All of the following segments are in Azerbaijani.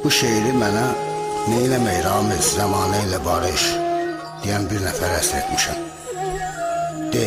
Bu şeiri mənə Neyləmək Ramiz zamanı ilə barış deyən bir nəfər əsr etmişəm. De,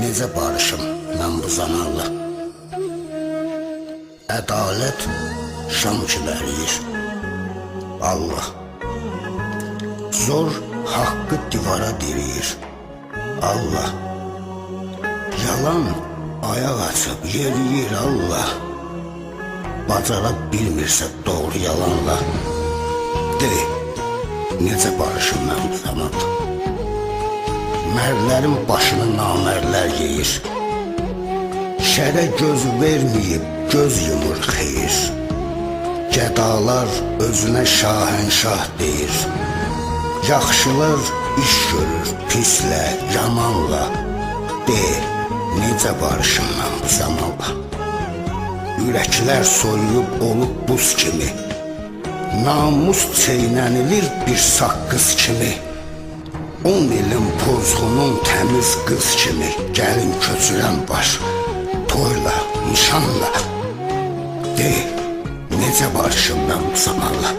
necə barışım mən bu zamanla? Ədalət şam kimi əriyir. Allah zor haqqı divara diriyir. Allah yalan ayaq açıb yeriyir. Allah bacara bilmirsə doğru yalanla. De, necə barışım mən bu zamanda? Mərlərin başını namərlər yeyir. Şərə göz verməyib göz yumur xeyir. Gədalar özünə şahənşah deyir. Yaxşılar iş görür pislə, yamanla. De, necə barışım mən bu zamanla? Ürəklər soyuyub olub buz kimi. Namus çeynənilir bir saqqız kimi. 10 ilin pozğunun təmiz qız kimi. Gəlin köçürən baş, toyla, nişanla. De, necə barışım mən bu zamanla?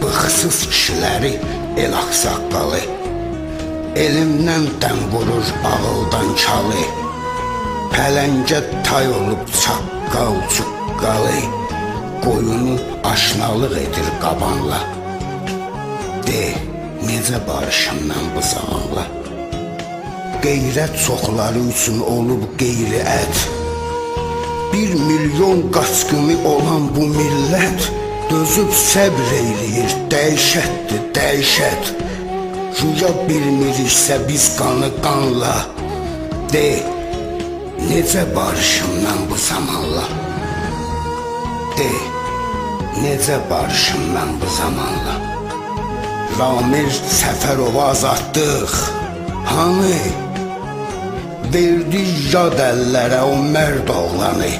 Bıxsız kişiləri el axsaqqalı. Elimdən dən vurur ağıldan çalı. Pələngə tay olub çaqqal çuqqalı. Qoyunu aşnalıq edir qabanla. De, necə barışım mən bu zamanla? Qeyrət çoxları üçün olub qeyri ət. 1 milyon qaçqını olan bu millət dözüb səbr eyləyir, dəhşətdir, dəhşət. Rüya bilmiriksə biz qanı qanla. De, necə barışım mən bu zamanla? De, necə barışım mən bu zamanla? Ramil Səfərova azadlıq, hanı? Verdi yad əllərə o mərd oğlanı.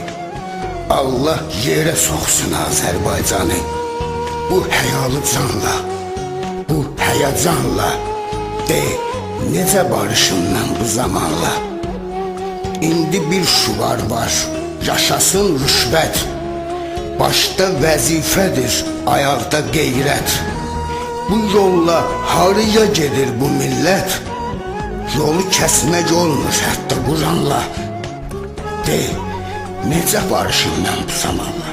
Allah yerə soxsun Azərbaycanı. Bu həyalı canla, bu həyacanla. De, necə barışım mən bu zamanla? İndi bir şüvar var, yaşasın rüşvət. Başda vəzifədir, ayaqda qeyrət. Bu yolla harıya gedir bu millət? Yolu kəsmək olmur hətta Quranla. De, necə barışım mən bu zamanla?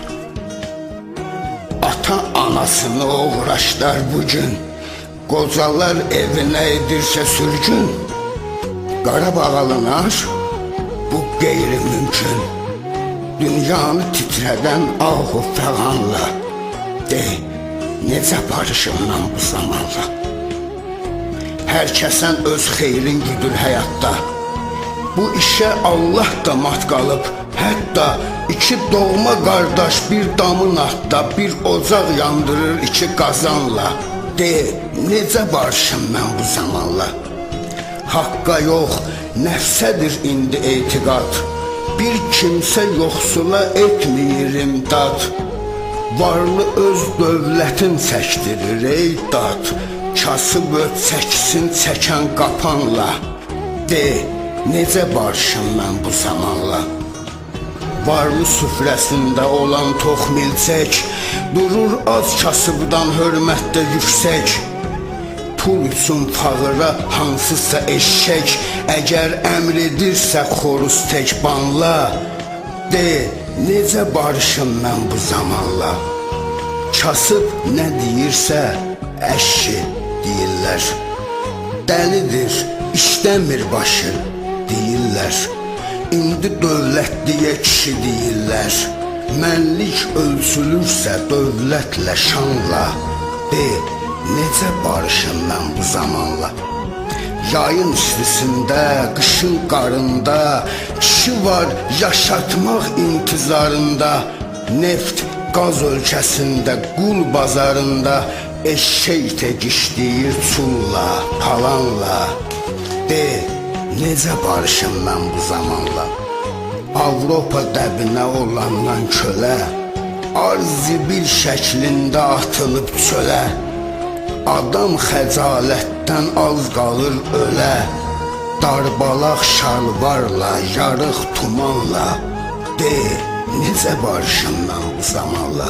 Ata anasını uğraşlar bugün. Qocalar evinə edirsə sürgün. Qarabağ alınar, bu qeyri-mümkün. Dünyanı titrədən ahu fəğanla. De, necə barışım mən bu zamanla? Hər kəsən öz xeyrin güdür həyatda. Bu işə Allah da mat qalıb. Hətta iki doğma qardaş bir damın atda, bir ocaq yandırır iki qazanla. De, necə barışım mən bu zamanla? Haqqa yox, nəfsədir indi etiqad. Bir kimsə yoxsula etmir imdad. Varlı öz dövlətin çəkdirir ey dad. Kasıb öt çəksin çəkən qapanla. De, necə barışım mən bu zamanla? Varlı süfrəsində olan tox milçək durur az kasıbdan hörmətdə yüksək. Pul üçün fağıra hansısa eşşək, əgər əmr edirsə xoruz tək banla. De, necə barışım mən bu zamanla? Kasıb nə deyirsə əşşi deyirlər. Dəlidir, işləmir başı deyirlər. İndi dövlətliyə kişi deyirlər. Mənlik ölçülürsə dövlətlə, şanla. De, necə barışım mən bu zamanla? Yayın istisində, qışın qarında, kişi var yaşatmaq intizarında. Neft, qaz ölkəsində, qul bazarında, eşşək tək işləyir çulla, palanla. De, necə barışım mən bu zamanla? Avropa dəbinə olandan kölə, arz-zibil şəklində atılıb çölə. Adam xəcalətdən az qalır ölə. Darbalaq şalvarla, yarıq tumanla. De, necə barışım mən bu zamanla?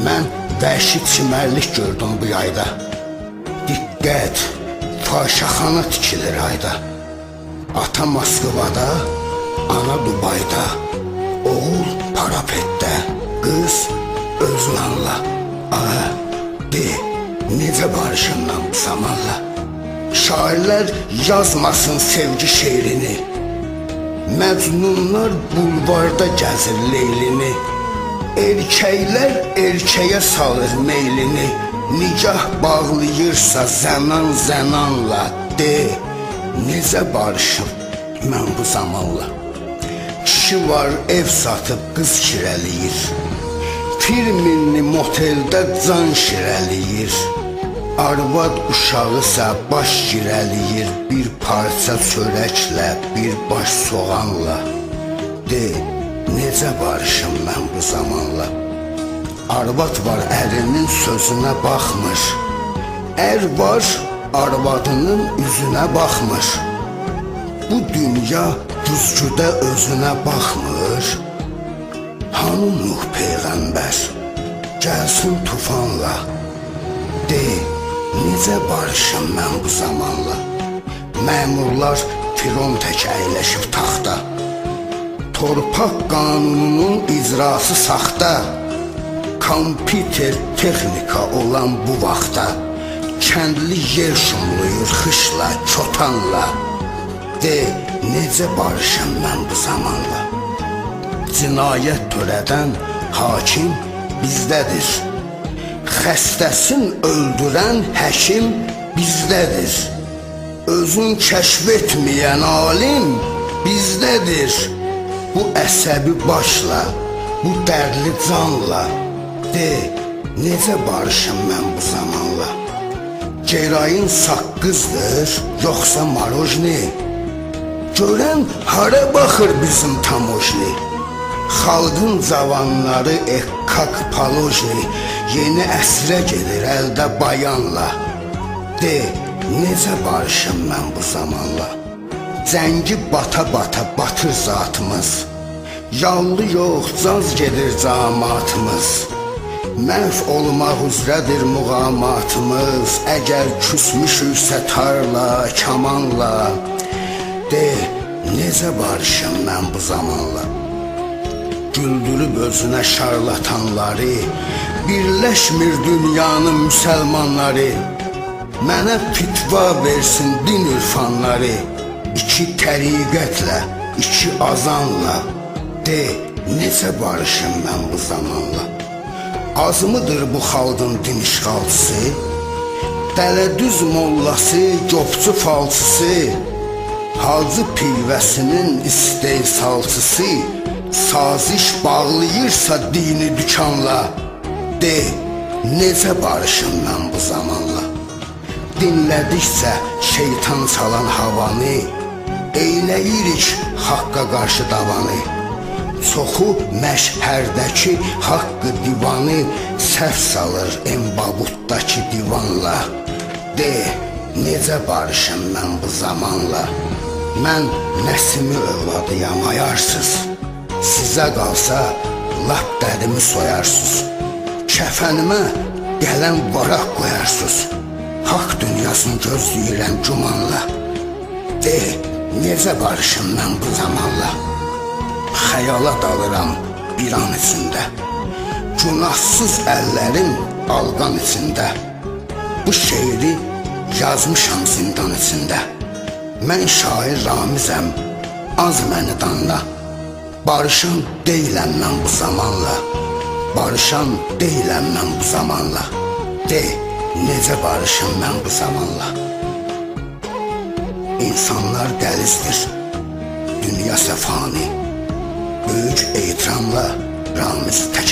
Mən vəhşi çimərlik gördüm bu yayda. Diqqət, fahişəxana tikilir ayda. Ata Moskvada, ana Dubayda, oğul parapetdə, qız özünanla. Ağa, de, necə barışım mən bu zamanla? Şairlər yazmasın sevgi şeirini, məcnunlar bulvarda gəzir leylini. Erkəklər erkəyə salır meylini, nikah bağlayırsa zənan zənanla. De, necə barışım mən bu zamanla? Kişi var ev satıb qız kirəliyir, firminli moteldə can şirəliyir. Arvad uşağısa baş girəliyir, bir parça çörəklə, bir baş soğanla. De, necə barışım mən bu zamanla? Arvad var ərinin sözünə baxmır, ər var arvadının üzünə baxmır. Bu dünya düzgüdə özünə baxmır. Hanı Nuh Peyğəmbər gəlsin tufanla? De, necə barışım mən bu zamanla? Məmurlar firon tək əyləşib taxta, torpaq qanununun icrası saxta. Kompüter texnika olan bu vaxtda kəndli yer şumluyur xışla, çotanla. De, necə barışım mən bu zamanla? Cinayət törədən hakim bizdədir, xəstəsin öldürən həkim bizdədir. Özün kəşf etməyən alim bizdədir. Bu əsəbi başla, bu dərli canla. De, necə barışım mən bu zamanla? Cerayın saqqızdır, yoxsa marojni? Görən hara baxır bizim tamojni? Xalqın cavanları ekkak palojni, yeni əsrə gedir əldə bayanla. De, necə barışım mən bu zamanla? Cəngi bata-bata batır zatımız, yallı yox caz gedir cəmaatımız. Məhv olmaq üzrədir muğamatımız, əgər küsmüşüksə tarla, kamanla. De, necə barışım mən bu zamanla? Güldürüb özünə şarlatanları, birləşmir dünyanın müsəlmanları. Mənə fitva versin din ürfanları, iki təriqətlə, iki azanla. De, necə barışım mən bu zamanla? Az mıdır bu xalqın din işğalçısı? Dələdüz mollası, copçu falçısı, Hacı pivəsinin istehsalçısı, saziş bağlayırsa dini dükanla. De, necə barışım mən bu zamanla? Dinlədikcə şeytan çalan havanı, eyləyirik haqqa qarşı davanı. Çoxu məşhərdəki haqqı divanı səhv salır embabutdakı divanla. De, necə barışım mən bu zamanla? Mən Nəsimi övladıyam ayarsız, sizə qalsa lap dədimi soyarsız. Kəfənimə gələn varaq qoyarsız, haqq dünyasını gözləyirəm gümanla. De, necə barışım mən bu zamanla? Xəyala dalıram bir an içində, günahsız əllərim alqan içində. Bu şeiri yazmışam zindan içində. Mən şair Ramizəm, az məni danla. Barışan deyiləm mən bu zamanla, barışan deyiləm mən bu zamanla. De, necə barışım mən bu zamanla? İnsanlar dəlizdir, dünya səfani. Böyük ehtiramla Ramiz Tək